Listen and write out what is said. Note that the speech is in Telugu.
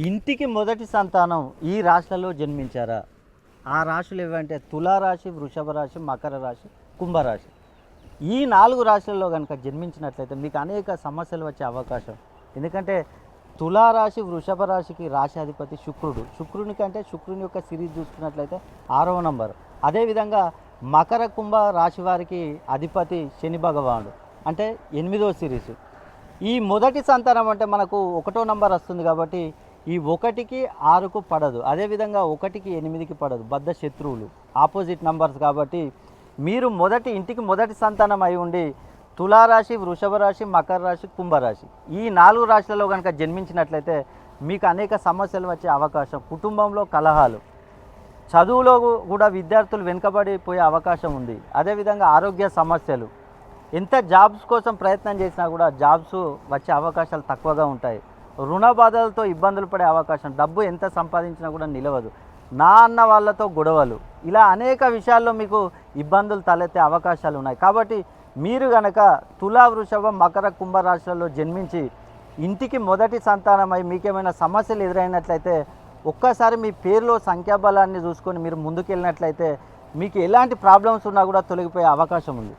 ఇంటికి మొదటి సంతానం ఈ రాశులలో జన్మించారా? ఆ రాశులు ఏవంటే తులారాశి, వృషభ రాశి, మకర రాశి, కుంభరాశి. ఈ 4 రాశులలో కనుక జన్మించినట్లయితే మీకు అనేక సమస్యలు వచ్చే అవకాశం. ఎందుకంటే తులారాశి, వృషభ రాశికి రాశాధిపతి శుక్రుడు. శుక్రుని కంటే శుక్రుని యొక్క సిరీస్ చూసుకున్నట్లయితే 6వ నంబర్. అదేవిధంగా మకర కుంభ రాశి వారికి అధిపతి శని భగవానుడు, అంటే 8వ సిరీస్. ఈ మొదటి సంతానం అంటే మనకు 1వ నంబర్ వస్తుంది కాబట్టి ఈ 1కి 6కు పడదు, అదేవిధంగా 1కి 8కి పడదు. బద్ధ శత్రువులు, ఆపోజిట్ నంబర్స్. కాబట్టి మీరు ఇంటికి మొదటి సంతానం అయి ఉండి తులారాశి, వృషభ రాశి, మకర రాశి, కుంభరాశి ఈ 4 రాశులలో కనుక జన్మించినట్లయితే మీకు అనేక సమస్యలు వచ్చే అవకాశం. కుటుంబంలో కలహాలు, చదువులో కూడా విద్యార్థులు వెనుకబడిపోయే అవకాశం ఉంది. అదేవిధంగా ఆరోగ్య సమస్యలు, ఎంత జాబ్స్ కోసం ప్రయత్నం చేసినా కూడా జాబ్స్ వచ్చే అవకాశాలు తక్కువగా ఉంటాయి. రుణ బాధలతో ఇబ్బందులు పడే అవకాశం, డబ్బు ఎంత సంపాదించినా కూడా నిలవదు. నా అన్న వాళ్ళతో గొడవలు, ఇలా అనేక విషయాల్లో మీకు ఇబ్బందులు తలెత్తే అవకాశాలు ఉన్నాయి. కాబట్టి మీరు గనక తులా, వృషభ, మకర, కుంభ రాశులలో జన్మించి ఇంటికి మొదటి సంతానమై మీకేమైనా సమస్యలు ఎదురైనట్లయితే ఒక్కసారి మీ పేరులో సంఖ్యాబలాన్ని చూసుకొని మీరు ముందుకెళ్ళినట్లయితే మీకు ఎలాంటి ప్రాబ్లమ్స్ ఉన్నా కూడా తొలగిపోయే అవకాశం ఉంది.